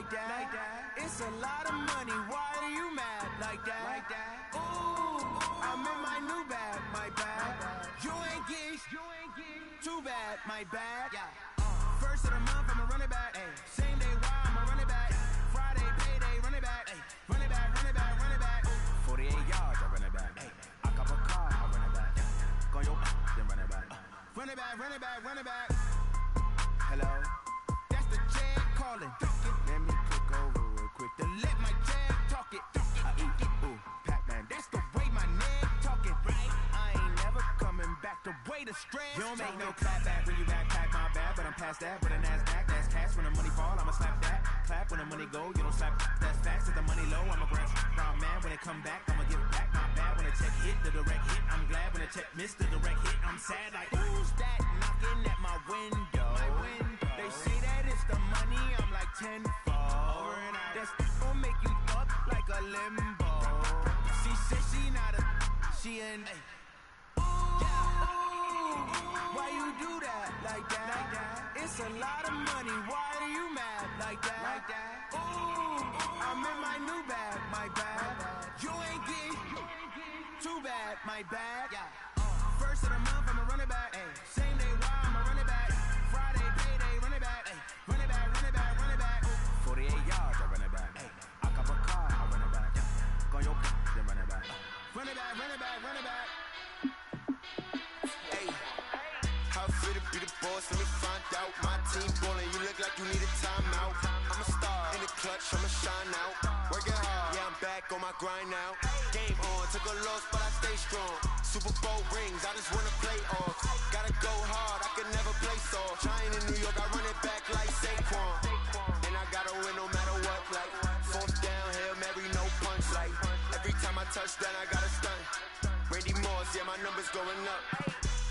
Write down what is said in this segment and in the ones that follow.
like that. It's a lot of money, why are you mad like that? Ooh, I'm in my new bag, my bag. You ain't getting too bad, my bag. First of the month, I'ma run it back. Same day, why I'ma run it back. Friday, payday, run it back. Run it back, run it back, run it back. 48 yards, I run it back. I cop a car, I run it back. Go yo, then run it back. Run it back, run it back, run it back. Hello, that's the jag calling. Let me click over real quick to let my jag talk it. I eat it, ooh, Pac-Man, that's the way my neck talking, right? I ain't never coming back the way the stress. You don't make no clap back when you backpack my bad, but I'm past that with a NASDAQ. That's cash when the money fall, I'ma slap that. Clap when the money go, you don't slap. That's facts. If the money low, I'ma grab. Nah, man, when it come back, I'ma give back. Not bad when the check hit, the direct hit. I'm glad when the check missed the direct hit. I'm sad like who's that knocking at my window? They say that it's the money, I'm like tenfold. That's gon' make you up like a limbo. She said she not a, she an. Why you do that like that? It's a lot of money, why are you mad like that? Ooh, I'm in my new bag, my bag. You ain't getting too bad, my bag. First of the month, I'ma run it back. Same day, why I'ma run it back. Friday, payday, run it back. Run it back, run it back, run it back. 48 yards, I run it back. I cop a car, I run it back. Go yo, then run it back. Run it back, run it back, run it back. How fit to be the boss, let me find out. My team ballin', you look like you need a timeout. I'm a star in the clutch, I'ma shine out. Working hard, yeah, I'm back on my grind now. Game on, took a loss, but I stay strong. Super Bowl rings, I just wanna play off. Gotta go hard, I can never play soft. Trying in New York, I run it back like Saquon. And I gotta win no matter what, like fourth down, Hail Mary, no punch, like every time I touch down, I gotta stunt. Randy Moss, yeah, my numbers going up.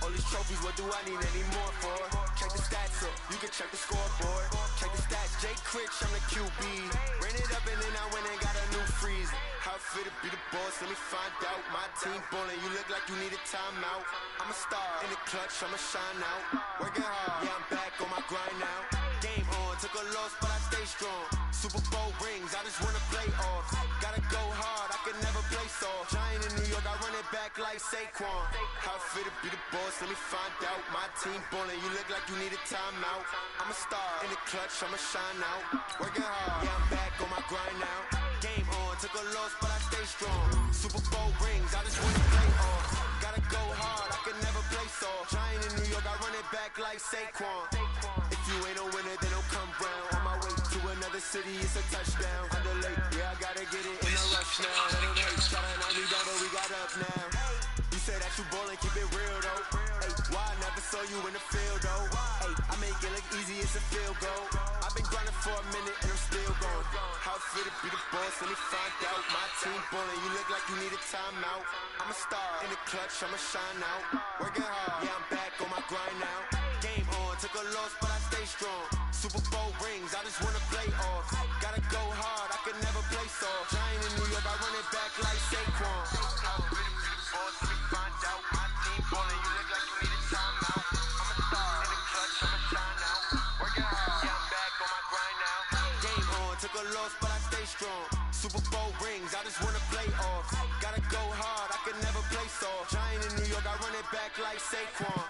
All these trophies, what do I need any more for? Check the stats up, you can check the scoreboard. Check the stats, Jake Critch, I'm the QB. Ran it up and then I went and got a new freeze. How fit to be the boss, let me find out. My team ballin', you look like you need a timeout. I'm a star in the clutch, I'ma shine out. Working hard, yeah, I'm back on my grind now. Game on, took a loss, but I stay strong. Super Bowl rings, I just wanna play off. Gotta go hard, I can never play soft. Giant in New York, I run it back like Saquon. How fit to be the boss, let me find out. My team ballin', you look like you need a timeout. I'm a star in the clutch, I'ma shine out. Working hard, yeah, I'm back on my grind now. Game on, took a loss, but I stay strong. Super Bowl rings, I just wanna play off. Gotta go hard, I can never play soft. Giant in New York, I run it back like Saquon. If you ain't a winner, then don't come round. On my way to another city, it's a touchdown. Underlay, yeah, I gotta get it in a rush now. Let them hate, try to knock me down, but we got up now. You say that you ballin', keep it real though. Hey, why I never saw you in the field though? Hey, I make it look easy, it's a field goal. I've been grinding for a minute and I'm still going. How fit to be the boss, let me find out. My team ballin', you look like you need a timeout. I'm a star in the clutch, I'ma shine out. Working hard, yeah, I'm back on my grind now. Game on, took a loss, but I stay strong. Super Bowl rings, I just wanna play off. Gotta go hard, I can never play soft. Giant in New York, I run it back like Saquon. How fit to be the boss, let me find out. My team ballin', you look like you need a timeout. I'm a star in the clutch, I'ma shine out. Working hard, yeah, I'm back on my grind now. Game on, took a loss, but I stay strong. Super Bowl rings, I just wanna play off. Gotta go hard, I can never play soft. Giant in New York, I run it back like Saquon.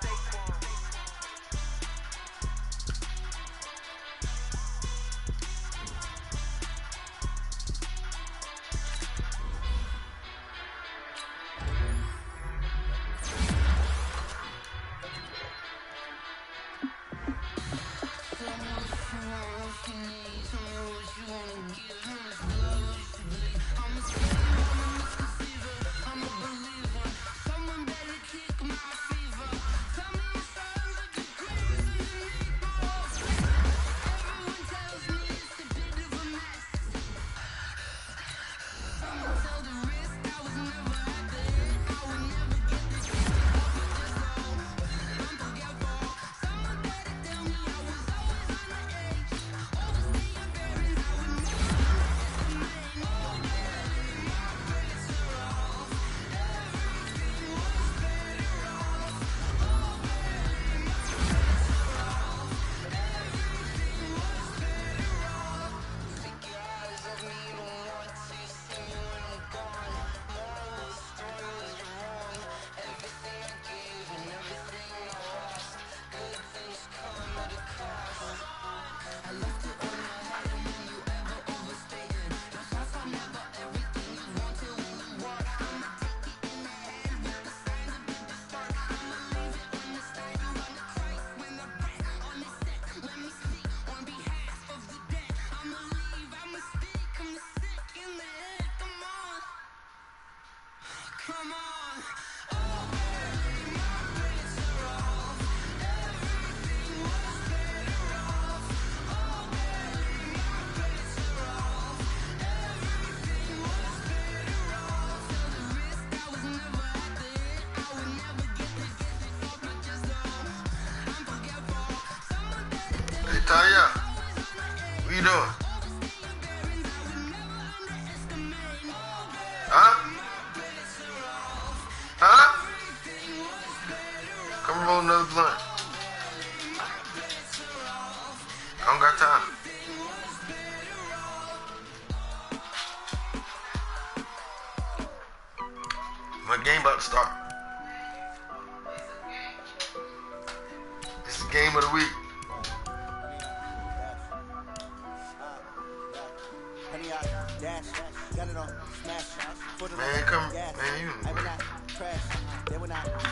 I'm a believer. Someone better kick my fever. Taya, what you doing? Huh? Huh? Come roll another blunt. I don't got time. My game about to start. It's the game of the week. Man, come, man, you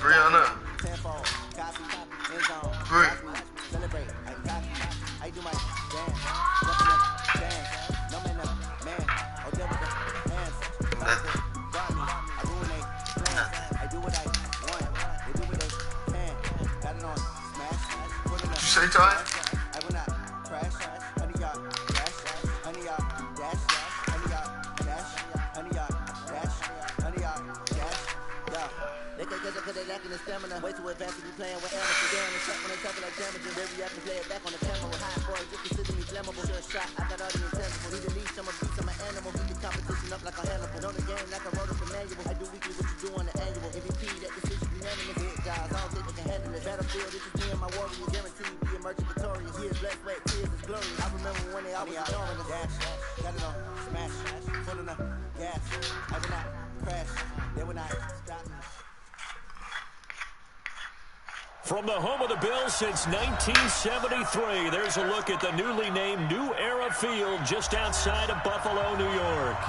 free on up. Free. What you say, Ty? They lacking the stamina. Way too advanced to be playing with amateur. Damn, it's up when they talking like damaging. Very up and play it back on the camera. High boy, just consider me flammable. Sure shot, I got all the intangible. Need to leash, I'm a beast, I'm an animal. Beat the competition up like a Hannibal. Know the game like I wrote up a manual. I do weekly what you do on the annual. MVP, that decision unanimous. Hit guys, I don't think they can handle it. Battlefield, this is me and my warriors. Guaranteed be emerging victorious. Years, blood, sweat, tears, is glorious. I remember when they always ignoring us. Dash, got it on, smash, foot on the gas. I will not crash, they will not stop. From the home of the Bills since 1973, there's a look at the newly named New Era Field just outside of Buffalo, New York.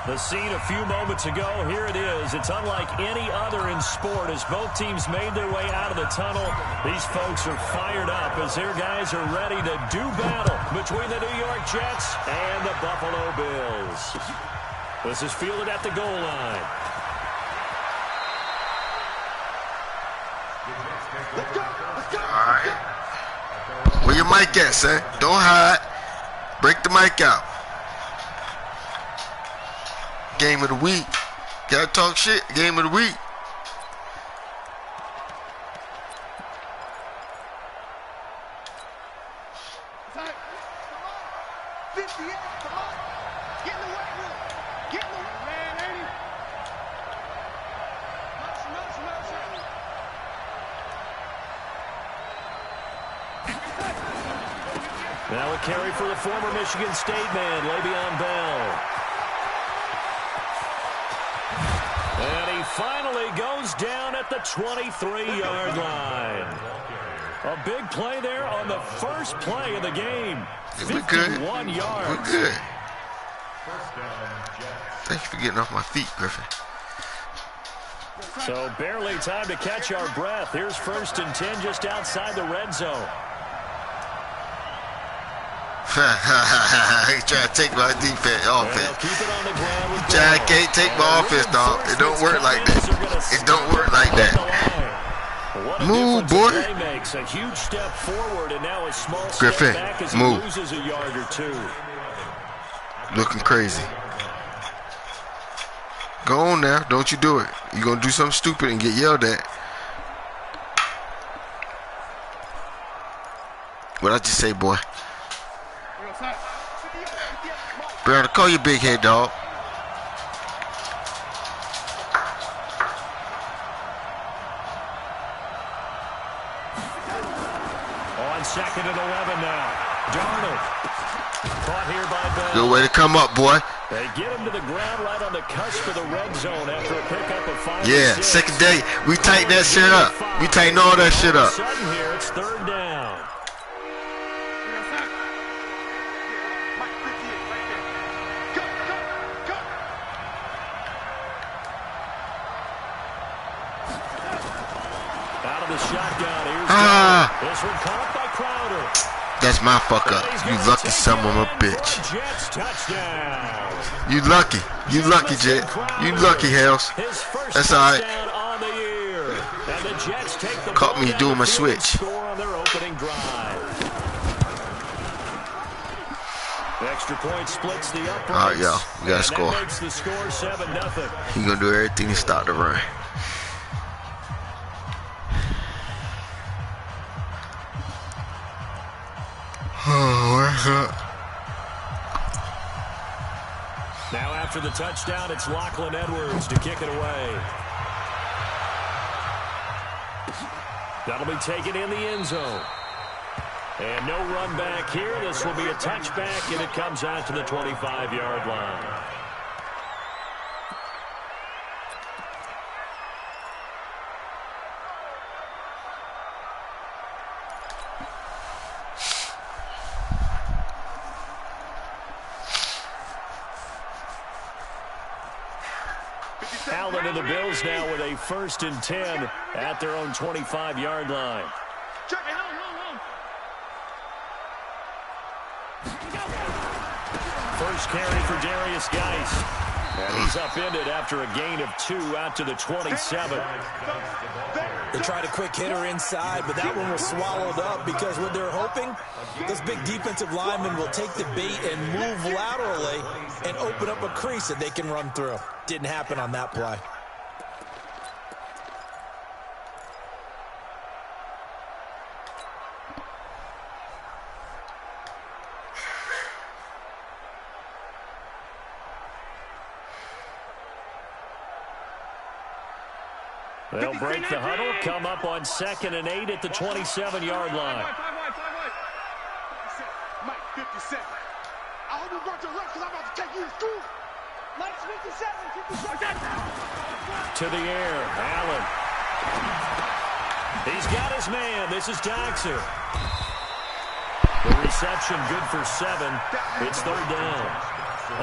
The scene a few moments ago, here it is. It's unlike any other in sport as both teams made their way out of the tunnel. These folks are fired up as their guys are ready to do battle between the New York Jets and the Buffalo Bills. This is fielded at the goal line. Alright. Where your mic at, son? Don't hide. Break the mic out. Game of the week. Gotta talk shit. Game of the week. Now a carry for the former Michigan State man, Le'Veon Bell. And he finally goes down at the 23-yard line. A big play there on the first play of the game. 51 yards. We're good. Thank you for getting off my feet, Griffin. So barely time to catch our breath. Here's 1st and 10 just outside the red zone. He's trying to take my defense offense. Jack can't take my offense, dog. It don't work like that. It don't work like that. Move, boy. Makes a huge step forward and now a small Griffin, step back as he move. loses a yard or two. Looking crazy. Go on now. Don't you do it. You're going to do something stupid and get yelled at. What'd I just say, boy? Better call your big head, dog. On 2nd and 11 now. Darnold. Caught here by Bell. Good way to come up, boy. They get him to the ground right on the cusp of the red zone after a pickup of 5. Yeah, second day. We tighten that shit up. We tighten all that shit up. Sudden here, it's 3rd down. Out of the shotgun, here's this one caught by Crowder. That's my fuck up. You lucky son of a bitch. You lucky. You lucky, Jet. You lucky, Hells. That's alright. Caught me doing my switch. Extra point splits the uprights. Alright, y'all. We gotta score. Makes the score 7-0. He gonna do everything to stop the run. Oh, what's up? Now after the touchdown, it's Lachlan Edwards to kick it away. That'll be taken in the end zone. And no run back here. This will be a touchback, and it comes out to the 25-yard line. Allen and the Bills now with a 1st and 10 at their own 25-yard line. First carry for Darius Geis. And he's upended after a gain of 2 out to the 27. They tried a quick hitter inside, but that one was swallowed up because what they're hoping, this big defensive lineman will take the bait and move laterally and open up a crease that they can run through. Didn't happen on that play. They'll break the huddle, come up on 2nd and 8 at the 27-yard line. Mike, 57. I hope you brought your reps because I'm about to take you to school. Mike's 57. To the air, Allen. He's got his man. This is Doxer. The reception good for 7. It's 3rd down.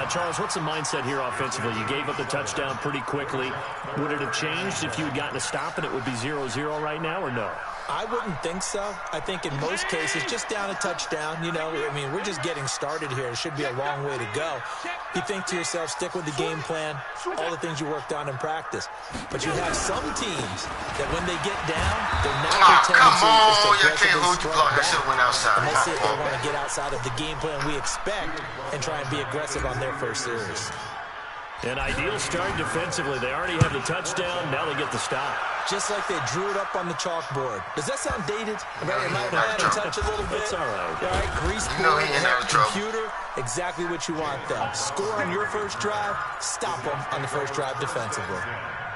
Charles, what's the mindset here offensively? You gave up the touchdown pretty quickly. Would it have changed if you had gotten a stop and it would be 0-0 right now, or no? I wouldn't think so. I think in most cases, just down a touchdown, you know, I mean, we're just getting started here. It should be a long way to go. You think to yourself, stick with the game plan, all the things you worked on in practice. But you have some teams that when they get down, they're not Come on, you can't hold your block. I should have went outside. And they say they want to get outside of the game plan we expect and try and be aggressive on their first series. An ideal start defensively. They already have the touchdown. Now they get the stop. Just like they drew it up on the chalkboard. Does that sound dated? It might have touch a little bit. It's all right. All right, grease board, computer, exactly what you want, though. Score on your first drive, stop them on the first drive defensively.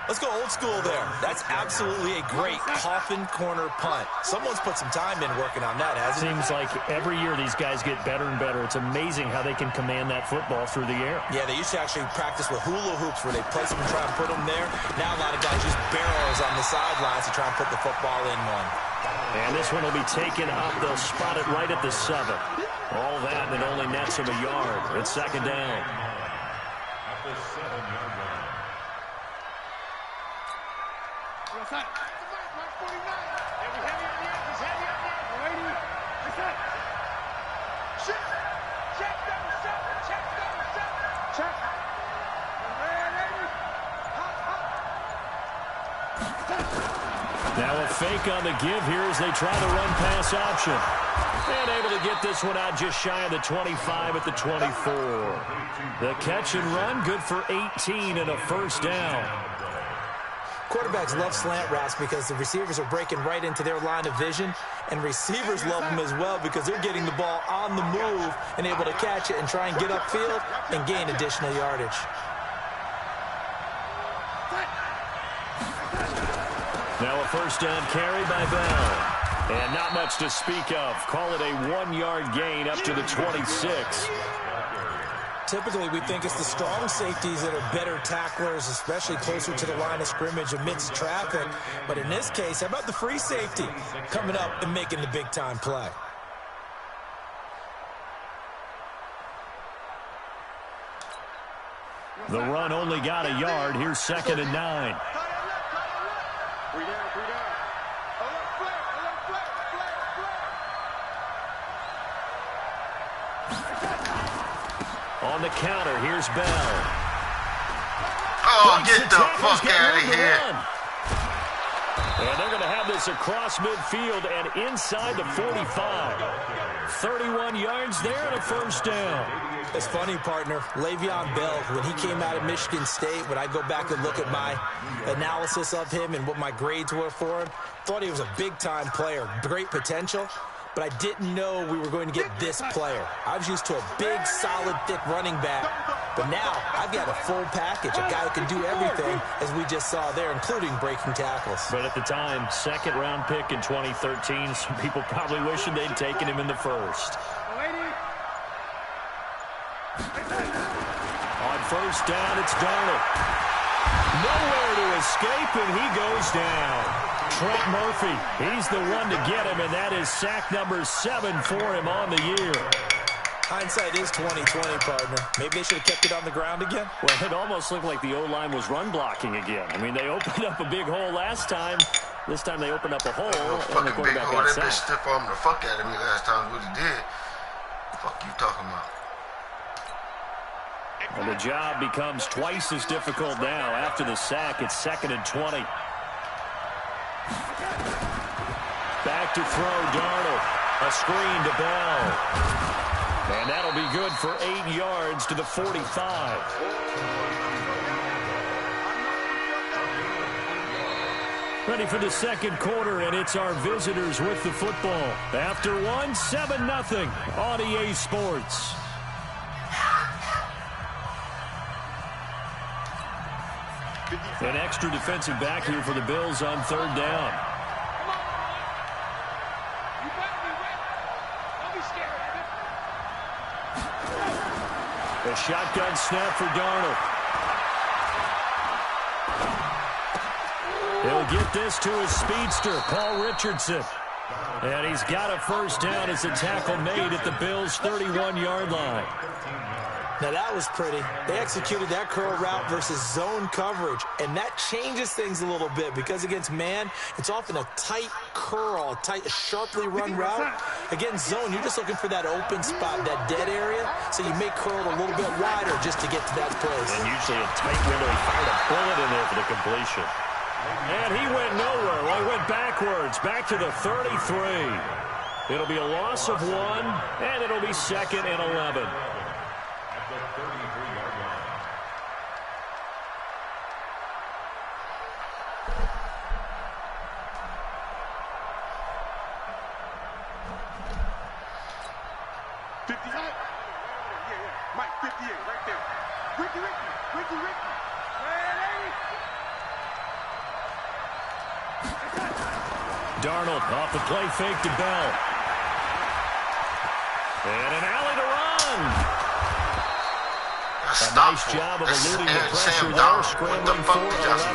Let's go old school there. That's absolutely a great coffin corner punt. Someone's put some time in working on that, hasn't it? Seems like every year these guys get better and better. It's amazing how they can command that football through the air. Yeah, they used to actually practice with hula hoops where they place them and try and put them there. Now a lot of guys use barrels on the sidelines to try and put the football in one. And this one will be taken up. They'll spot it right at the 7. All that, and it only nets him a yard. It's 2nd down. At the 7-yard line. What's that? Mark 49. Heavy on the edge. He's heavy on the edge. Ready? What's that? Check. Check number 7. Check number 7. Check. Ready? Now a fake on the give here as they try to run pass option. And able to get this one out just shy of the 25 at the 24. The catch and run good for 18 and a 1st down. Quarterbacks love slant routes because the receivers are breaking right into their line of vision, and receivers love them as well because they're getting the ball on the move and able to catch it and try and get upfield and gain additional yardage. Now a 1st down carry by Bell. And not much to speak of. Call it a 1-yard gain up to the 26. Typically, we think it's the strong safeties that are better tacklers, especially closer to the line of scrimmage amidst traffic. But in this case, how about the free safety coming up and making the big-time play? The run only got a yard. Here's 2nd and 9. On the counter, here's Bell. Oh, get the fuck out of here. And they're going to have this across midfield and inside the 45. 31 yards there and a 1st down. It's funny, partner. Le'Veon Bell, when he came out of Michigan State, when I go back and look at my analysis of him and what my grades were for him, thought he was a big-time player, great potential. but I didn't know we were going to get this player. I was used to a big, solid, thick running back, but now I've got a full package, a guy who can do everything, as we just saw there, including breaking tackles. But at the time, second-round pick in 2013, some people probably wishing they'd taken him in the first. On first down, it's Darnold. Nowhere to escape, and he goes down. Trent Murphy, he's the one to get him, and that is sack number 7 for him on the year. Hindsight is 20/20, partner. Maybe they should have kept it on the ground again. Well, it almost looked like the O-line was run blocking again. I mean, they opened up a big hole last time. This time they opened up a hole, and the quarterback got sacked. That bitch stiff armed the fuck out of me last time. What he did? The fuck you talking about? And the job becomes twice as difficult now. After the sack, it's 2nd and 20. Back to throw, Darnold. A screen to Bell. And that'll be good for 8 yards to the 45. Ready for the second quarter, and it's our visitors with the football. After one, 7-0 on EA Sports. An extra defensive back here for the Bills on third down. A shotgun snap for Darnold. He'll get this to his speedster, Paul Richardson. And he's got a first down as a tackle made at the Bills' 31-yard line. Now, that was pretty. They executed that curl route versus zone coverage, and that changes things a little bit because against man, it's often a tight curl, a sharply run route. Against zone, you're just looking for that open spot, that dead area, so you may curl it a little bit wider just to get to that place. And usually a tight window. He fired a bullet in there for the completion. And he went nowhere. Well, he went backwards, back to the 33. It'll be a loss of 1, and it'll be 2nd and 11. Mike 58, right there. Ricky. Darnold off the play fake to Bell. And an alley to run. A nice job of eluding the pressure there, scrambling for 11.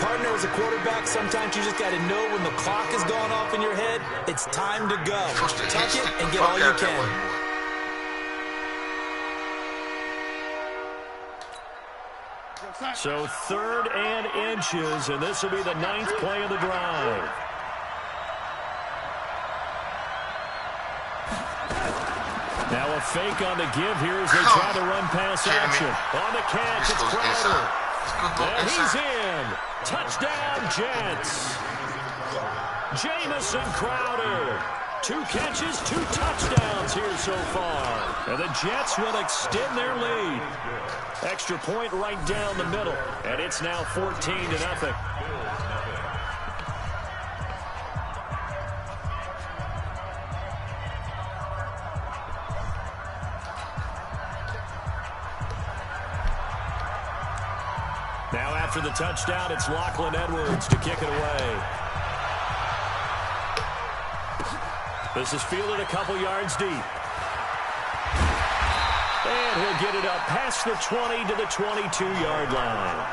Partner, as a quarterback, sometimes you just got to know when the clock is going off in your head, it's time to go. Tuck it and get all you can. So 3rd and inches, and this will be the 9th play of the drive. Now a fake on the give here as they try to run pass action. On the catch, it's Crowder. And he's in. Touchdown, Jets. Jamison Crowder. 2 catches, 2 touchdowns here so far. And the Jets will extend their lead. Extra point right down the middle. And it's now 14-0. Now after the touchdown, it's Lachlan Edwards to kick it away. This is fielded a couple yards deep. And he'll get it up past the 20 to the 22-yard line.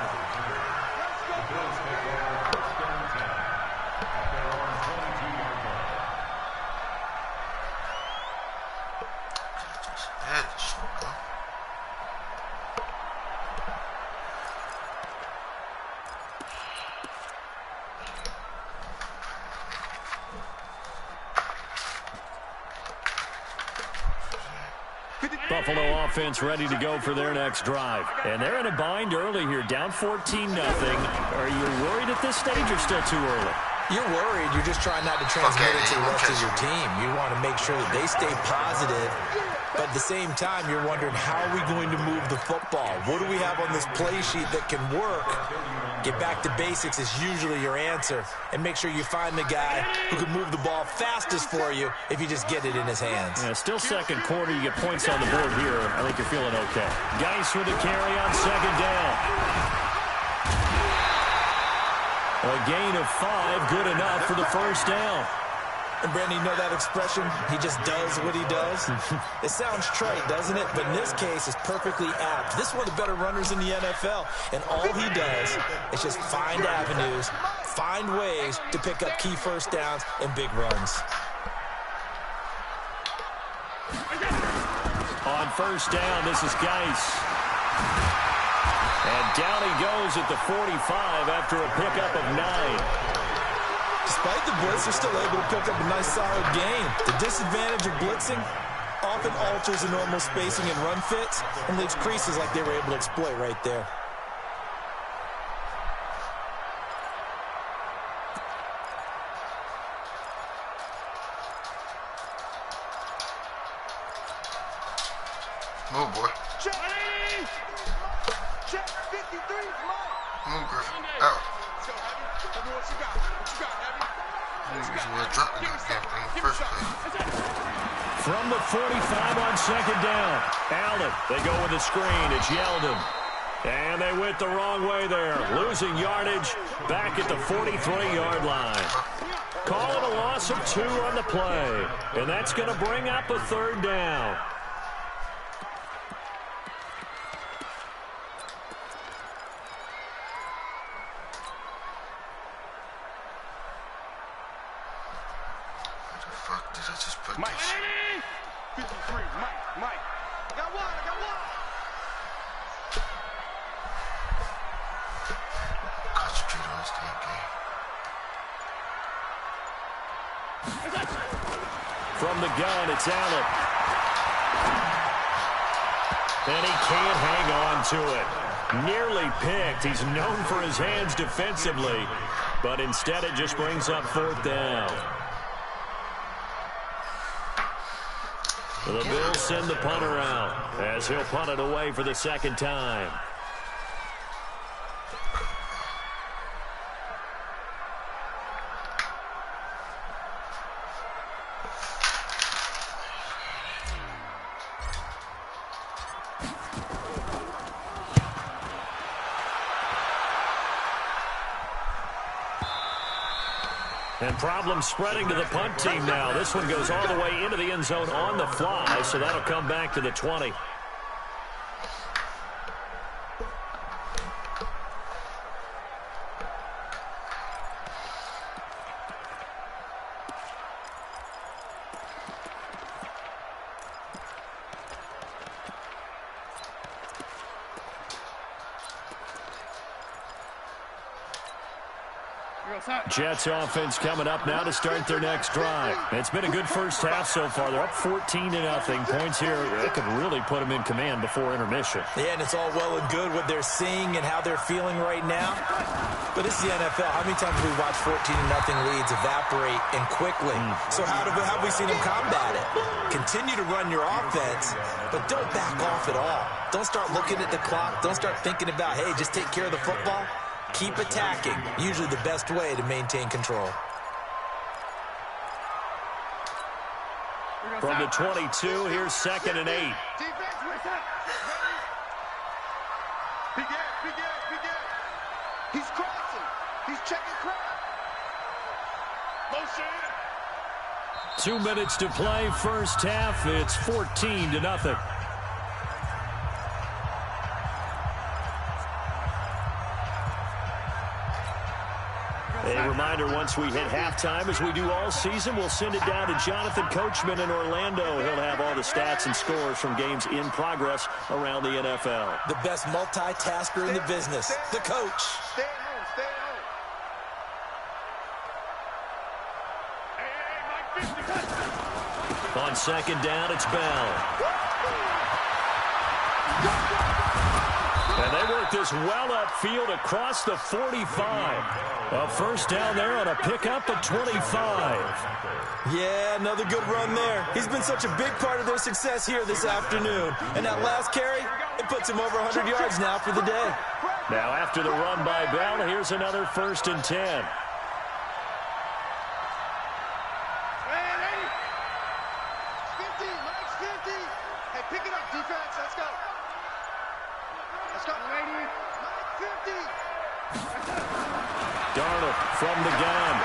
Buffalo offense ready to go for their next drive. And they're in a bind early here, down 14-0. Are you worried at this stage or still too early? You're worried. You're just trying not to transmit it to the rest of your team. You want to make sure that they stay positive. But at the same time, you're wondering, how are we going to move the football? What do we have on this play sheet that can work? Get back to basics is usually your answer. And make sure you find the guy who can move the ball fastest for you if you just get it in his hands. Yeah, still second quarter. You get points on the board here. I think you're feeling okay. Geis with a carry on second down. A gain of 5, good enough for the first down. And Brandon, you know that expression? He just does what he does. It sounds trite, doesn't it? But in this case, it's perfectly apt. This is one of the better runners in the NFL. And all he does is just find avenues, find ways to pick up key first downs and big runs. On first down, this is Geis. And down he goes at the 45 after a pickup of 9. Despite the blitz, they're still able to pick up a nice, solid gain. The disadvantage of blitzing often alters the normal spacing and run fits and leaves creases like they were able to exploit right there. Move, boy. Check 53's mine. Move, Griffin. Out. What you got? What you got, Heavy? We'll drop the goddamn thing in the first place. From the 45 on second down. Allen, they go with a screen. It's Yeldon. And they went the wrong way there. Losing yardage back at the 43-yard line. Call it a loss of 2 on the play. And that's going to bring up a third down. Mike. 53, Mike. Got one. Concentrate on this damn game. From the gun, it's Allen. And he can't hang on to it. Nearly picked. He's known for his hands defensively. But instead it just brings up fourth down. The Bills send the punter out as he'll punt it away for the second time. And problems spreading to the punt team now. This one goes all the way into the end zone on the fly, so that'll come back to the 20. Jets offense coming up now to start their next drive. It's been a good first half so far. They're up 14-0. Points here, it could really put them in command before intermission. Yeah, and it's all well and good what they're seeing and how they're feeling right now. But it's the NFL. How many times have we watched 14-0 leads evaporate and quickly? So how have we seen them combat it? Continue to run your offense, but don't back off at all. Don't start looking at the clock. Don't start thinking about, hey, just take care of the football. Keep attacking. Usually the best way to maintain control. From the 22, here's 2nd and 8. Defense, reset. Begin. He's crossing. He's checking crowd. Motion. 2 minutes to play, first half. It's 14-0. A reminder, once we hit halftime, as we do all season, we'll send it down to Jonathan Coachman in Orlando. He'll have all the stats and scores from games in progress around the NFL. The best multitasker in the business, the coach. Stay home. Hey, Mike. On second down, it's Bell. And they work this well upfield across the 45. A first down there on a pickup of 25. Yeah, another good run there. He's been such a big part of their success here this afternoon. And that last carry, it puts him over 100 yards now for the day. Now after the run by Bell, here's another 1st and 10. Pick it up, defense. Let's go. Let's go, lady. 50. Darnold from the gun.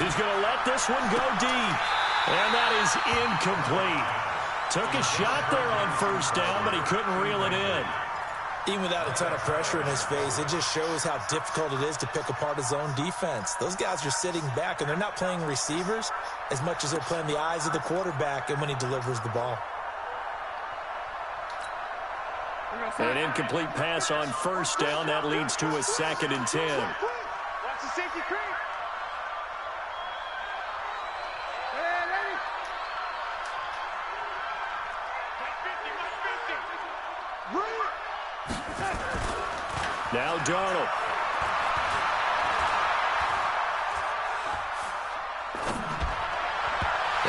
He's going to let this one go deep. And that is incomplete. Took a shot there on 1st down, but he couldn't reel it in. Even without a ton of pressure in his face, it just shows how difficult it is to pick apart his own defense. Those guys are sitting back, and they're not playing receivers as much as they're playing the eyes of the quarterback and when he delivers the ball. An incomplete pass on 1st down. That leads to a 2nd and 10. Watch the safety creep. Now Darnold.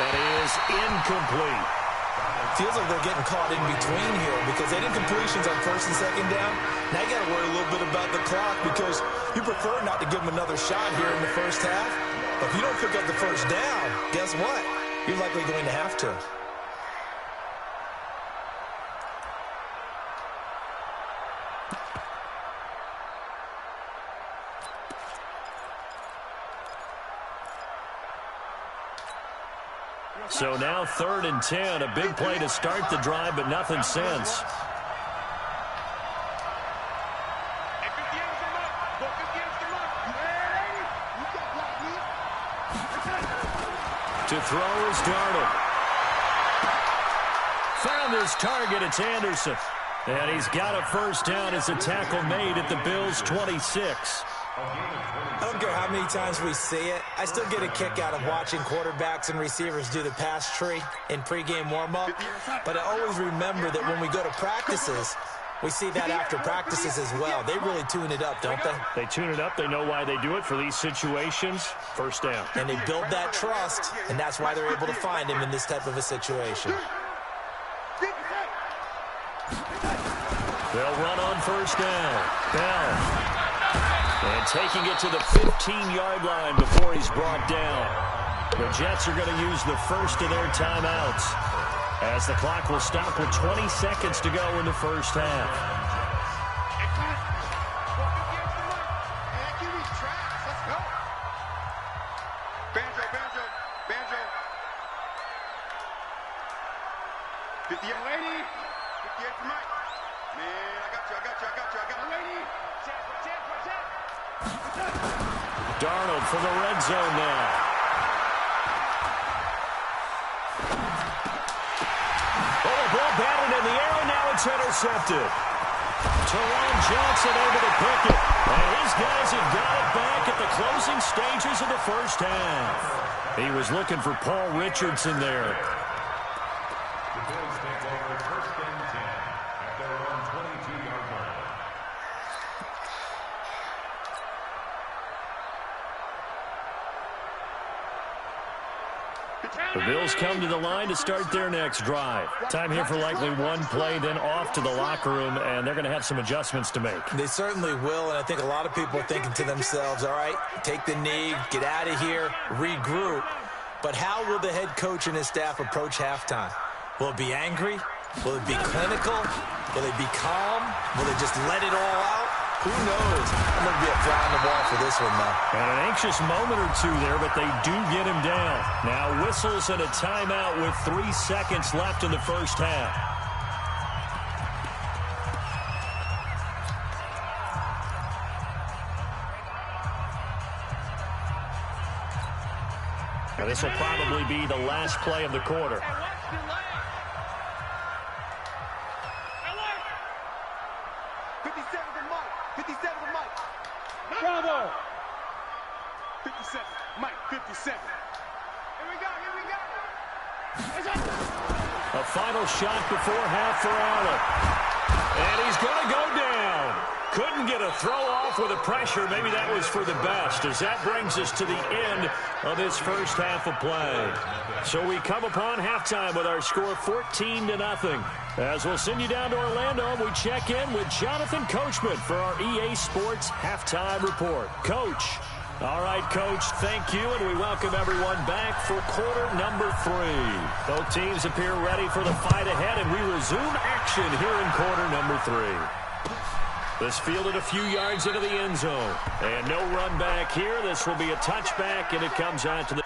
That is incomplete. Feels like they're getting caught in between here because they did completions on 1st and 2nd down. Now you got to worry a little bit about the clock because you prefer not to give them another shot here in the 1st half. But if you don't pick up the 1st down, guess what? You're likely going to have to. So now 3rd and 10. A big play to start the drive, but nothing since. To throw is Darnold. Found his target. It's Anderson. And he's got a 1st down as a tackle made at the Bills' 26. I don't care how many times we see it. I still get a kick out of watching quarterbacks and receivers do the pass tree in pregame warm-up. But I always remember that when we go to practices, we see that after practices as well. They really tune it up, don't they? They tune it up. They know why they do it for these situations. 1st down. And they build that trust, and that's why they're able to find him in this type of a situation. They'll run on 1st down. Bell. And taking it to the 15-yard line before he's brought down. The Jets are going to use the 1st of their timeouts as the clock will stop with 20 seconds to go in the 1st half. Banjo. 50 young lady. 58 for Mike. Man, I got you. Lady. Darnold for the red zone now. Oh, the ball batted in the air, and now it's intercepted. Teron Johnson able to pick it. And his guys have got it back at the closing stages of the 1st half. He was looking for Paul Richardson there. The Bills take over 1st and 10 at their own 22-yard line. The Bills come to the line to start their next drive. Time here for likely one play, then off to the locker room, and they're going to have some adjustments to make. They certainly will, and I think a lot of people are thinking to themselves, all right, take the knee, get out of here, regroup. But how will the head coach and his staff approach halftime? Will it be angry? Will it be clinical? Will it be calm? Will they just let it all out? Who knows? I'm going to be a fly on the wall for this one, though. And an anxious moment or two there, but they do get him down. Now whistles and a timeout with 3 seconds left in the 1st half. Now this will probably be the last play of the quarter. 57 for Mike. Bravo. 57. Mike, 57. Here we go. A final shot before half for Allen. And he's going to go down. Couldn't get a throw off with the pressure. Maybe that was for the best, as that brings us to the end of this first half of play. So we come upon halftime with our score 14-0. As we'll send you down to Orlando, we check in with Jonathan Coachman for our EA Sports Halftime Report. Coach. All right, Coach, thank you, and we welcome everyone back for quarter number 3. Both teams appear ready for the fight ahead, and we resume action here in quarter number 3. This fielded a few yards into the end zone, and no run back here. This will be a touchback, and it comes out to the...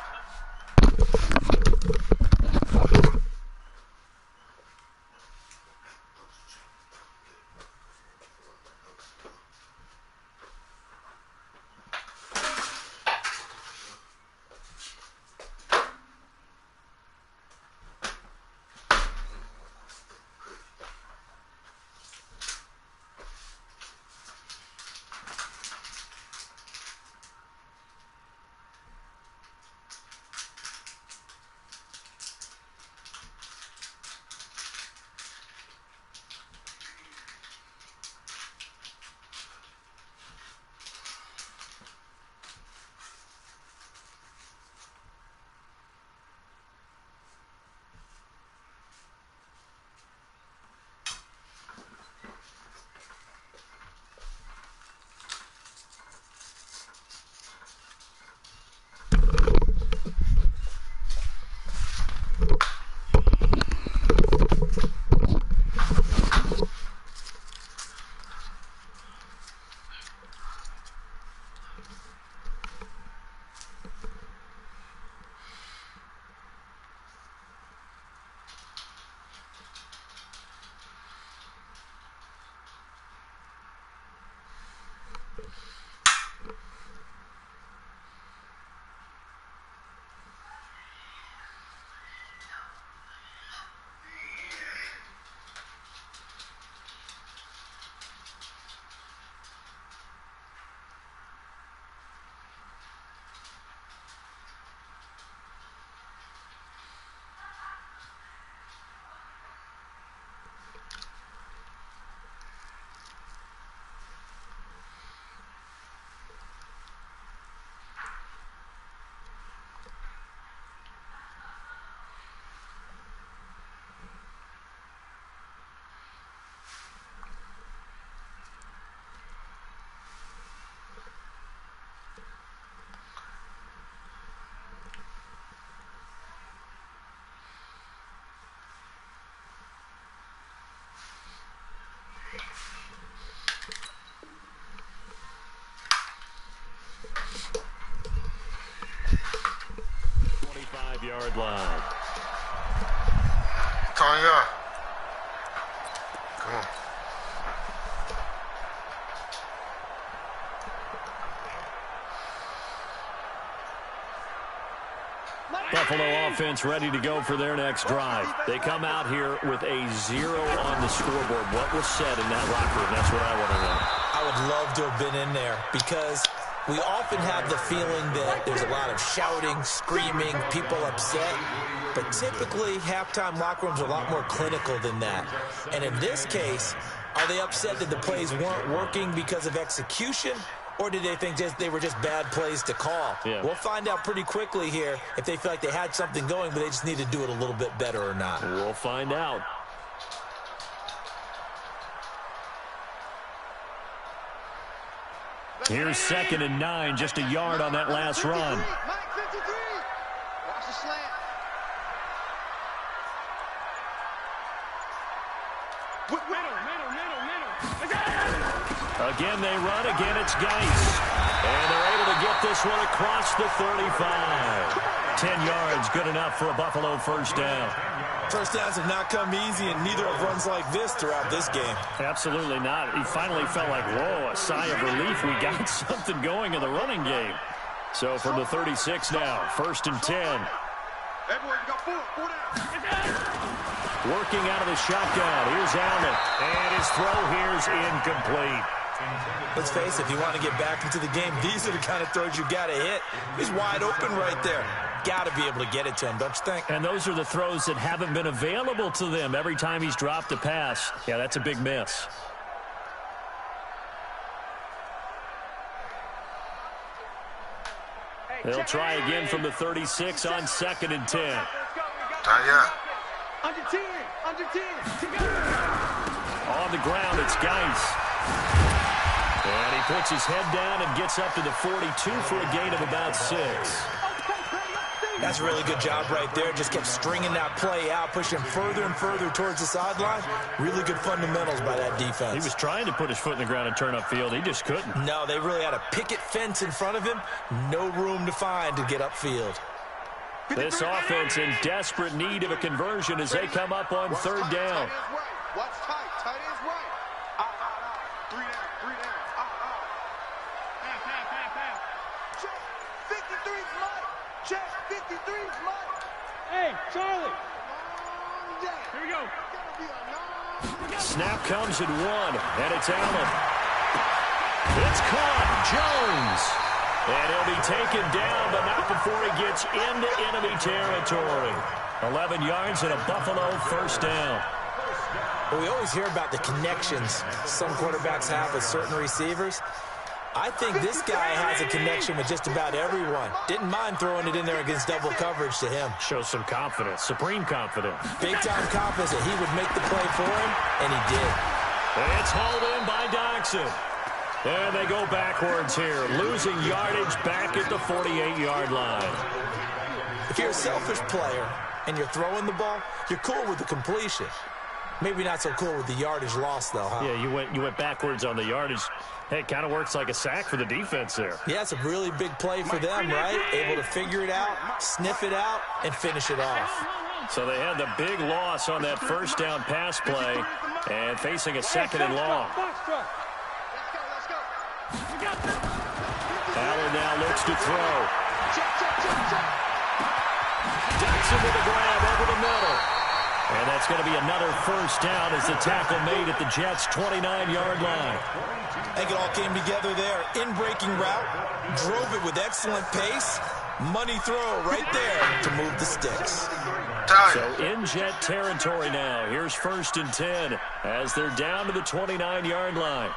Yard line. Tanya. Come on. Buffalo offense ready to go for their next drive. They come out here with a 0 on the scoreboard. What was said in that locker room? That's what I want to know. I would love to have been in there because we often have the feeling that there's a lot of shouting, screaming, people upset. But typically, halftime locker rooms are a lot more clinical than that. And in this case, are they upset that the plays weren't working because of execution? Or did they think they were just bad plays to call? Yeah. We'll find out pretty quickly here if they feel like they had something going, but they just need to do it a little bit better or not. We'll find out. Here's 2nd and 9, just a yard on that last run. Watch the slant. Again, they run. Again, it's Geis. And they're able to get this one across the 35. 10 yards, good enough for a Buffalo first down. First downs have not come easy, and neither have runs like this throughout this game. Absolutely not. He finally felt like, whoa, a sigh of relief. We got something going in the running game. So from the 36 now, 1st and 10. Everyone, you got four down. Working out of the shotgun. Here's Allen. And his throw here's incomplete. Let's face it, if you want to get back into the game, these are the kind of throws you got to hit. He's wide open right there. Got to be able to get it to him, don't you think? And those are the throws that haven't been available to them every time he's dropped a pass. Yeah, that's a big miss. They'll try again from the 36 on 2nd and 10. Taya. Under 10. Under 10. On the ground, it's Geis. And he puts his head down and gets up to the 42 for a gain of about 6. That's a really good job right there. Just kept stringing that play out, pushing further and further towards the sideline. Really good fundamentals by that defense. He was trying to put his foot in the ground and turn upfield. He just couldn't. No, they really had a picket fence in front of him. No room to find to get upfield. This offense in desperate need of a conversion as they come up on 3rd down. Watch tight. Tight ends right. Out. 3 down. 3 down. Out. Half. Check. 53's Mike. Check. 53's Mike. Hey, Charlie. Here we go. Snap comes at 1, and it's Allen. It's caught. Jones. And he'll be taken down, but not before he gets into enemy territory. 11 yards and a Buffalo 1st down. Well, we always hear about the connections some quarterbacks have with certain receivers. I think this guy has a connection with just about everyone. Didn't mind throwing it in there against double coverage to him. Shows some confidence, supreme confidence. Big-time confidence that he would make the play for him, and he did. It's hauled in by Doxson. And they go backwards here, losing yardage back at the 48-yard line. If you're a selfish player and you're throwing the ball, you're cool with the completion. Maybe not so cool with the yardage loss, though, huh? Yeah, you went backwards on the yardage. Hey, it kind of works like a sack for the defense there. Yeah, it's a really big play for them, right? Able to figure it out, sniff it out, and finish it off. So they had the big loss on that 1st down pass play and facing a 2nd and long. Allen now looks to throw. Doxson with a grab over the middle. And that's going to be another 1st down as the tackle made at the Jets' 29-yard line. I think it all came together there. In-breaking route, drove it with excellent pace. Money throw right there to move the sticks. So in Jet territory now. Here's 1st and 10 as they're down to the 29-yard line.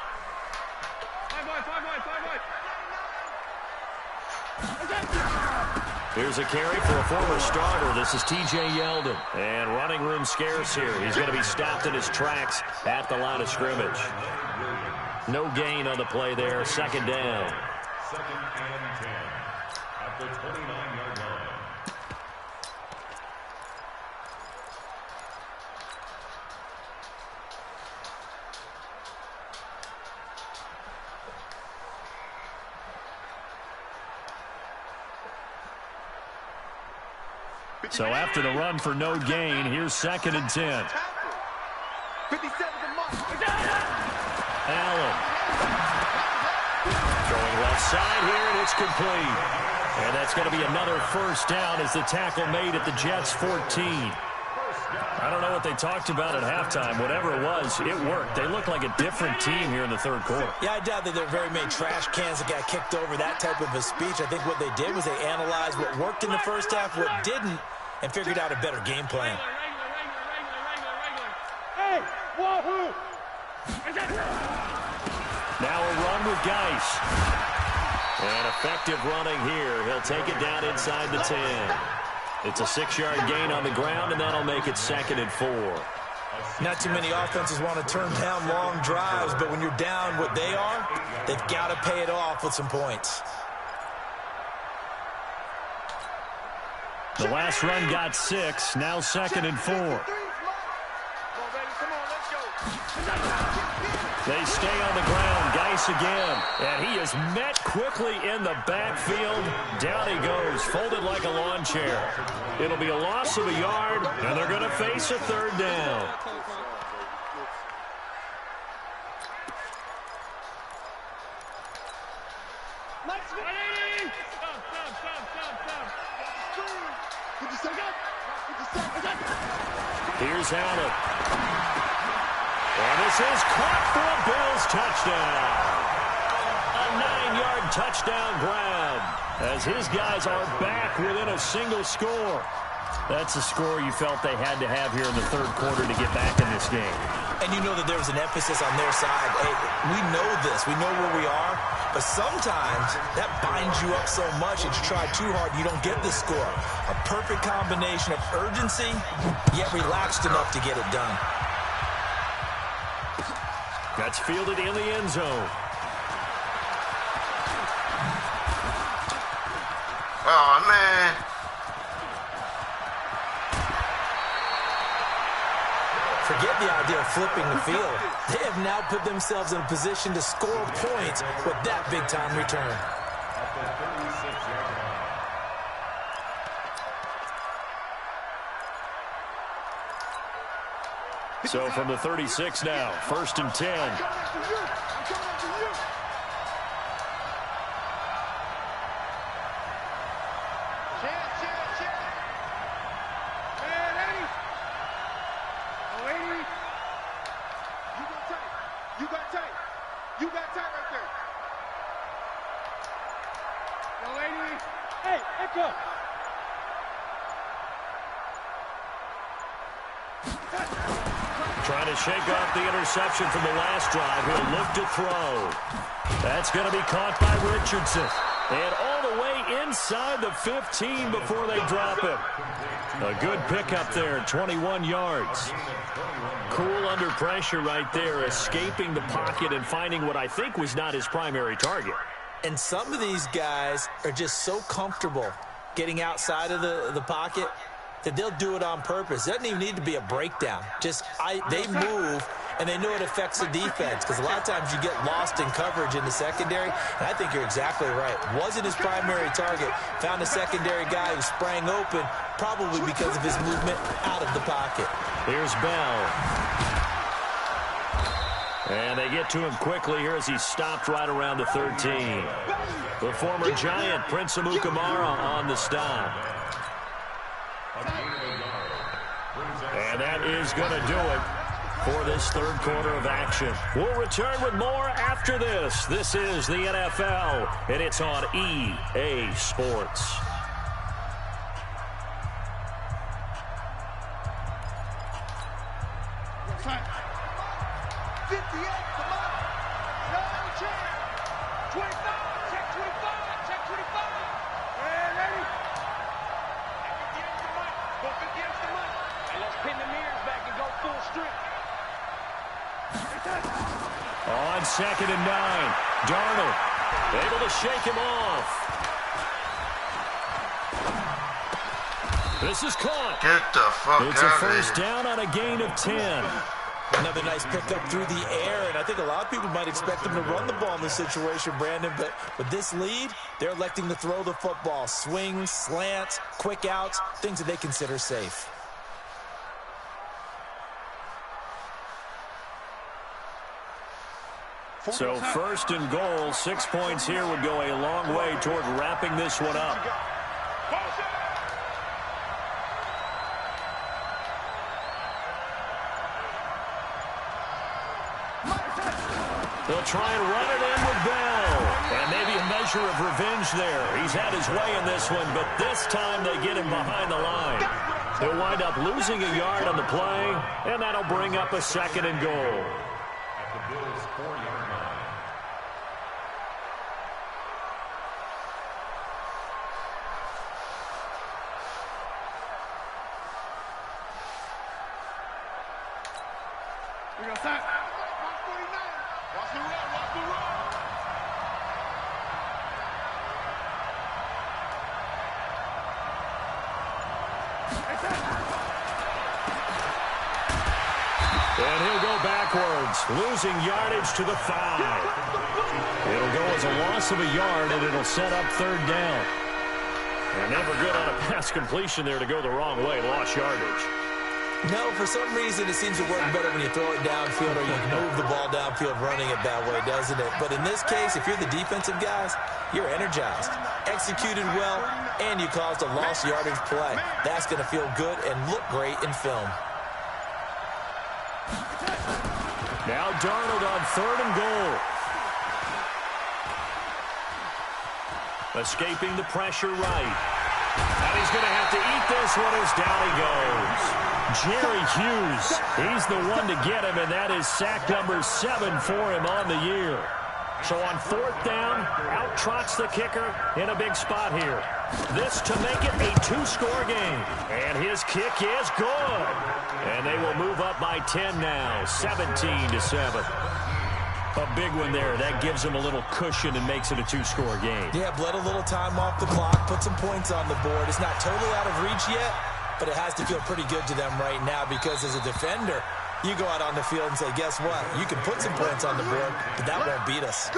Here's a carry for a former starter. This is T.J. Yeldon. And running room scarce here. He's going to be stopped in his tracks at the line of scrimmage. No gain on the play there. 2nd down. 2nd and 10 at the 29-yard line. So after the run for no gain, here's 2nd and 10. 57's a mark. Allen. Throwing left side here, and it's complete. And that's going to be another 1st down as the tackle made at the Jets' 14. I don't know what they talked about at halftime. Whatever it was, it worked. They look like a different team here in the 3rd quarter. Yeah, I doubt that there are very many trash cans that got kicked over, that type of a speech. I think what they did was they analyzed what worked in the 1st half, what didn't, and figured out a better game plan. Hey, wahoo! Now a run with Geis. And effective running here. He'll take it down inside the 10. It's a 6-yard gain on the ground, and that'll make it 2nd and 4. Not too many offenses want to turn down long drives, but when you're down what they are, they've got to pay it off with some points. The last run got 6. Now 2nd and 4. They stay on the ground. Geis again. And he is met quickly in the backfield. Down he goes, folded like a lawn chair. It'll be a loss of a yard, and they're going to face a 3rd down. Here's Allen. And this is caught for a Bills touchdown. A 9-yard touchdown grab as his guys are back within a single score. That's a score you felt they had to have here in the third quarter to get back in this game. And you know that there was an emphasis on their side. Hey, we know this. We know where we are. But sometimes that binds you up so much that you try too hard and you don't get the score. A perfect combination of urgency, yet relaxed enough to get it done. That's fielded in the end zone. Oh, man. Forget the idea of flipping the field. They have now put themselves in a position to score points with that big-time return. So from the 36 now, 1st and 10. Trying to shake off the interception from the last drive. He'll look to throw. That's going to be caught by Richardson. And all the way inside the 15 before they drop him. A good pickup there, 21 yards. Cool under pressure right there, escaping the pocket and finding what I think was not his primary target. And some of these guys are just so comfortable getting outside of the pocket that they'll do it on purpose. It doesn't even need to be a breakdown. They move, and they know it affects the defense because a lot of times you get lost in coverage in the secondary, and I think you're exactly right. Wasn't his primary target. Found a secondary guy who sprang open, probably because of his movement out of the pocket. Here's Bell. And they get to him quickly here as he stopped right around the 13. The former Giant, Prince Amukamara, on the stop. And that is going to do it for this third quarter of action. We'll return with more after this. This is the NFL, and it's on EA Sports. On 2nd and 9, Darnold able to shake him off. This is caught. Get the fuck It's a out of first here. down on a gain of 10. Another nice pickup through the air, and I think a lot of people might expect them to run the ball in this situation, Brandon, but with this lead, they're electing to throw the football. Swings, slants, quick outs, things that they consider safe. So 1st and goal, 6 points here would go a long way toward wrapping this one up. They'll try and run it in with Bell. And maybe a measure of revenge there. He's had his way in this one, but this time they get him behind the line. He'll wind up losing a yard on the play, and that'll bring up a 2nd and goal. At the Bills' 4-yard line. And he'll go backwards, losing yardage to the 5. It'll go as a loss of a yard, and it'll set up 3rd down. And never good on a pass completion there to go the wrong way, lost yardage. No, for some reason it seems to work better when you throw it downfield or you move the ball downfield running it that way, doesn't it? But in this case, if you're the defensive guys, you're energized, executed well, and you caused a lost yardage play. That's going to feel good and look great in film. Now Darnold on 3rd and goal. Escaping the pressure right. And he's going to have to eat this this one is down he goes. Jerry Hughes, he's the one to get him, and that is sack number 7 for him on the year. So on 4th down, out trots the kicker in a big spot here. This to make it a 2-score game. And his kick is good. And they will move up by 10 now, 17-7. A big one there. That gives them a little cushion and makes it a 2-score game. Yeah, bled a little time off the clock, put some points on the board. It's not totally out of reach yet, but it has to feel pretty good to them right now because as a defender, you go out on the field and say, guess what? You can put some points on the board, but that won't beat us.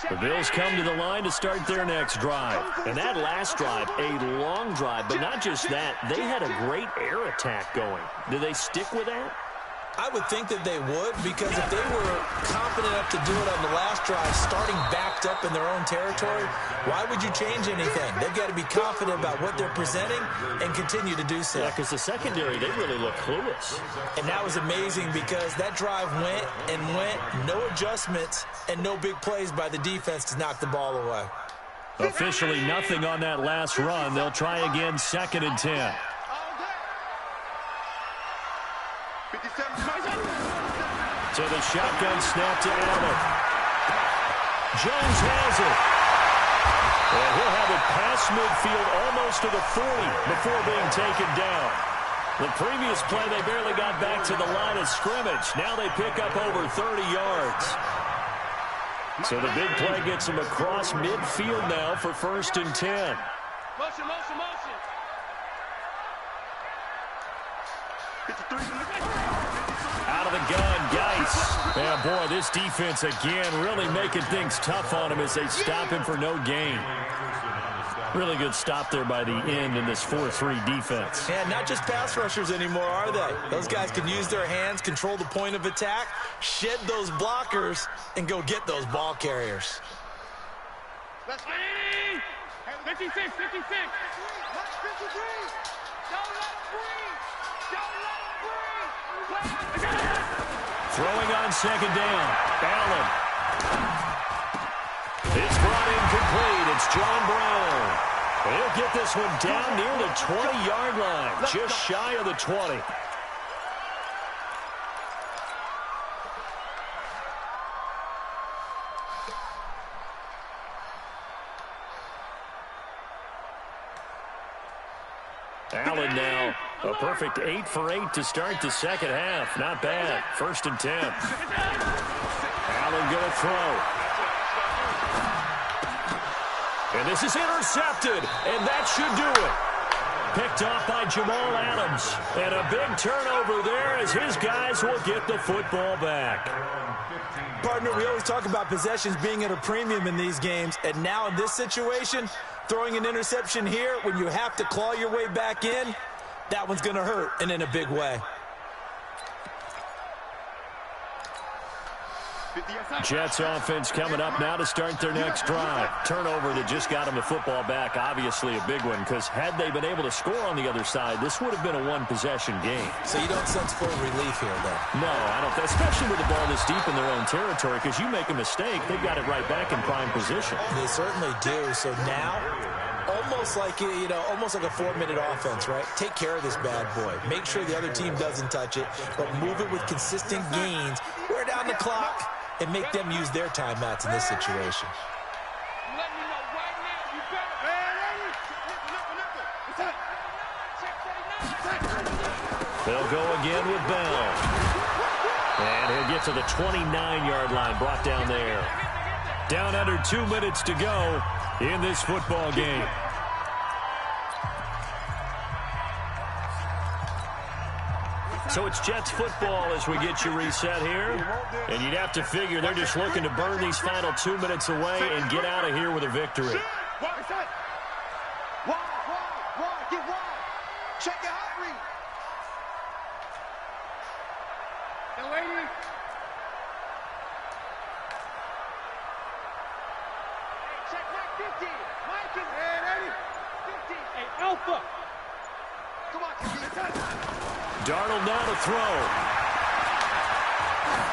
The Bills come to the line to start their next drive. And that last drive, a long drive, but not just that. They had a great air attack going. Do they stick with that? I would think that they would, because if they were confident enough to do it on the last drive, starting backed up in their own territory, why would you change anything? They've got to be confident about what they're presenting and continue to do so. Yeah, because the secondary, they really look clueless. And that was amazing because that drive went and went, no adjustments and no big plays by the defense to knock the ball away. Officially nothing on that last run. They'll try again, 2nd and 10. So the shotgun snap to Allen. Jones has it. And he'll have it past midfield almost to the 40 before being taken down. The previous play, they barely got back to the line of scrimmage. Now they pick up over 30 yards. So the big play gets them across midfield now for 1st and 10. Motion, motion, motion. Out of the gun, Geis. And boy, this defense again really making things tough on him as they stop him for no gain. Really good stop there by the end in this 4-3 defense. And not just pass rushers anymore, are they? Those guys can use their hands, control the point of attack, shed those blockers, and go get those ball carriers. 56, 56. 53. Don't let him breathe. Don't let him breathe. Throwing on 2nd down. Allen. It's brought in complete. It's John Brown. He'll get this one down near the 20-yard line. Just shy of the 20. Allen now, a perfect 8 for 8 to start the second half. Not bad. 1st and 10. Allen going to throw. And this is intercepted, and that should do it. Picked off by Jamal Adams. And a big turnover there as his guys will get the football back. Partner, we always talk about possessions being at a premium in these games, and now in this situation, throwing an interception here when you have to claw your way back in, that one's going to hurt, and in a big way. Jets offense coming up now to start their next drive. Turnover that just got them the football back, obviously a big one, because had they been able to score on the other side, this would have been a one-possession game. So you don't sense full relief here, though? No, I don't, especially with the ball this deep in their own territory, because you make a mistake, they've got it right back in prime position. They certainly do. So now, almost like almost like a 4-minute offense, right? Take care of this bad boy. Make sure the other team doesn't touch it, but move it with consistent gains. Wear down the clock and make them use their timeouts in this situation. Let me know right now. You better. They'll go again with Bell. And he'll get to the 29-yard line, brought down there. Down under 2 minutes to go in this football game. So it's Jets football as we get you reset here. And you'd have to figure they're just looking to burn these final 2 minutes away and get out of here with a victory. Get wide. Check your hot read. Hey, lady. Hey, check back 50. Mike is. Hey, lady. 50. Hey, Alpha. Come on, Darnold now to throw.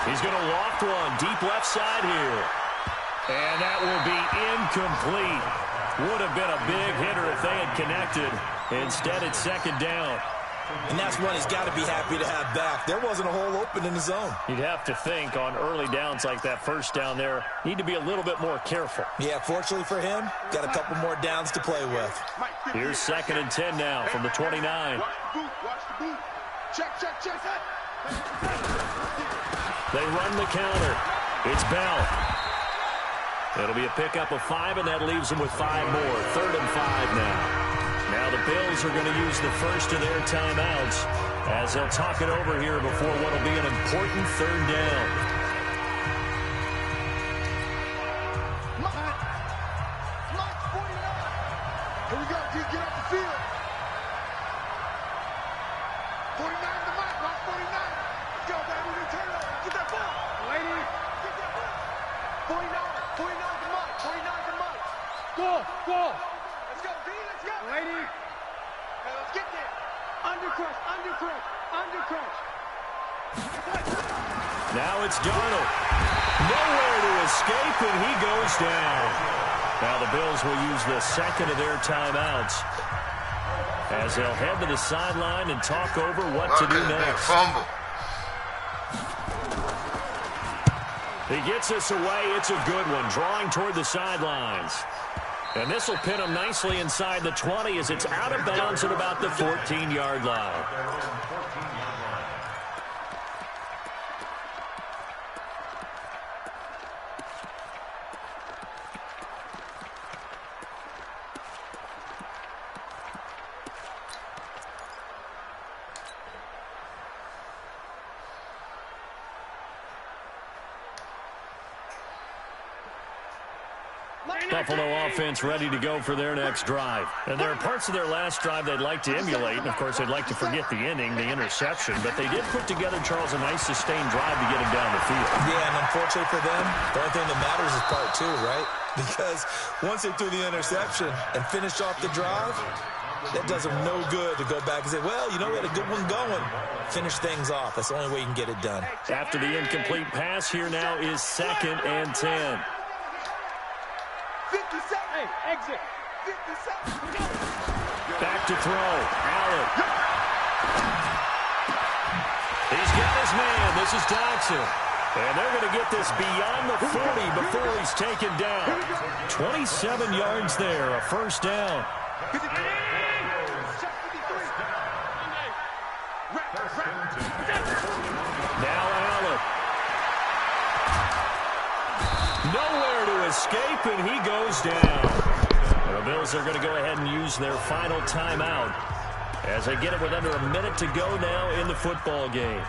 He's going to loft one deep left side here. And that will be incomplete. Would have been a big hitter if they had connected. Instead, it's second down. And that's one he's got to be happy to have back. There wasn't a hole open in the zone. You'd have to think on early downs like that first down there, need to be a little bit more careful. Yeah, fortunately for him, got a couple more downs to play with. Here's 2nd and 10 now from the 29. Watch the boot. Check. They run the counter. It's Bell. It'll be a pickup of 5, and that leaves them with 5 more. 3rd and 5 now. Now the Bills are going to use the first of their timeouts as they'll talk it over here before what will be an important 3rd down. Mike, 49. Here we go, D. Get off the field. 49 to Mike. Watch 49. Let's go, baby. We turn it over. Get that ball. Lady. Get that ball. 49 to Mike. 49 to Mike. Go. Let's go, D. Let's go. Lady. Hey, let's get there. Undercrush. Now it's Darnold. Nowhere to escape, and he goes down. Now the Bills will use the 2nd of their timeouts as they'll head to the sideline and talk over what to do next. Fumble. He gets this away. It's a good one, drawing toward the sidelines. And this will pin him nicely inside the 20 as it's out of bounds at about the 14-yard line. Buffalo offense ready to go for their next drive. And there are parts of their last drive they'd like to emulate. And, of course, they'd like to forget the inning, the interception. But they did put together, Charles, a nice sustained drive to get him down the field. Yeah, and unfortunately for them, the only thing that matters is part 2, right? Because once they threw the interception and finished off the drive, that does them no good to go back and say, well, you know, we had a good one going. Finish things off. That's the only way you can get it done. After the incomplete pass, here now is 2nd and 10. 50 seconds. Hey, exit. 50 seconds. Back to throw. Allen. He's got his man. This is Dodson. And they're going to get this beyond the 40 before he's taken down. 27 yards there, a first down. Now Allen. Nowhere to escape, and he goes down. The Bills are going to go ahead and use their final timeout as they get it with under a minute to go now in the football game.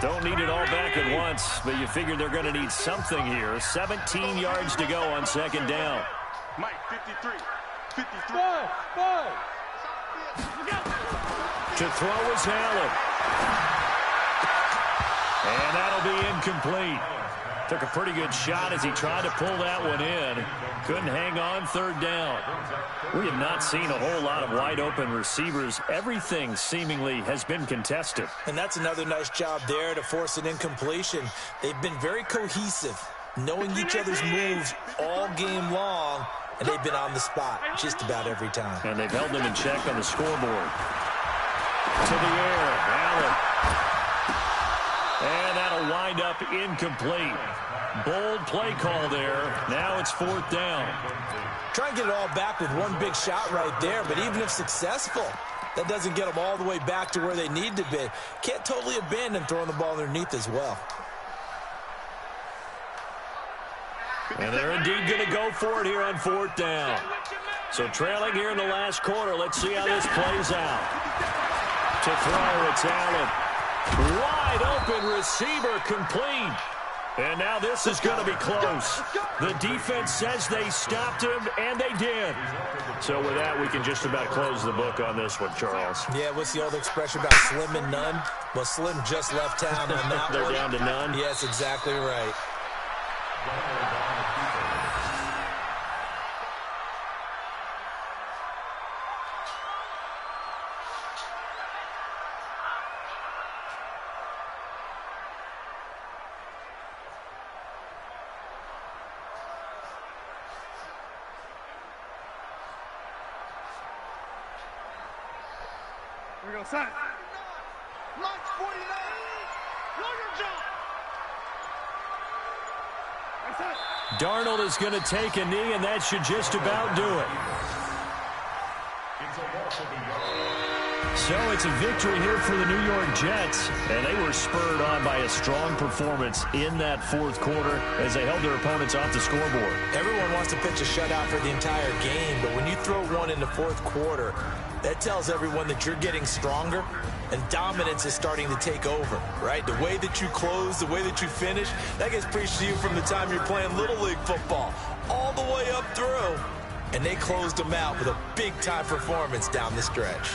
Don't need it all back at once, but you figure they're going to need something here. 17 yards to go on 2nd down. Mike, 53. 53. To throw is Allen. And that'll be incomplete. Took a pretty good shot as he tried to pull that one in. Couldn't hang on, 3rd down. We have not seen a whole lot of wide open receivers. Everything seemingly has been contested. And that's another nice job there to force an incompletion. They've been very cohesive, knowing each other's moves all game long, and they've been on the spot just about every time. And they've held them in check on the scoreboard. To the air, Allen. And that'll wind up incomplete. Bold play call there. Now it's 4th down. Try and get it all back with one big shot right there, but even if successful, that doesn't get them all the way back to where they need to be. Can't totally abandon throwing the ball underneath as well. And they're indeed going to go for it here on 4th down. So trailing here in the last quarter. Let's see how this plays out. To throw, it's Allen. Wide open receiver, complete. And now this is going to be close. The defense says they stopped him, and they did. So with that, we can just about close the book on this one, Charles. Yeah, what's the old expression about slim and none? Well, Slim just left town on that They're one. down to none? Yes, exactly right. we go, son. Lunch 49. Know your job. Darnold is going to take a knee, and that should just about do it. So it's a victory here for the New York Jets, and they were spurred on by a strong performance in that fourth quarter as they held their opponents off the scoreboard. Everyone wants to pitch a shutout for the entire game, but when you throw one in the fourth quarter, that tells everyone that you're getting stronger and dominance is starting to take over, right? The way that you close, the way that you finish, that gets preached to you from the time you're playing Little League football all the way up through. And they closed them out with a big-time performance down the stretch.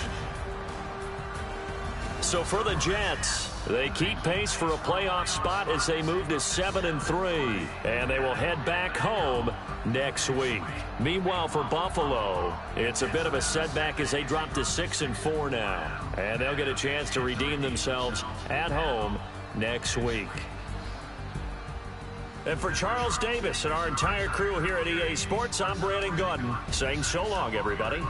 So for the Jets, they keep pace for a playoff spot as they move to 7-3, and they will head back home next week. Meanwhile, for Buffalo, it's a bit of a setback as they drop to 6-4 now, and they'll get a chance to redeem themselves at home next week. And for Charles Davis and our entire crew here at EA Sports, I'm Brandon Gaudin saying so long, everybody.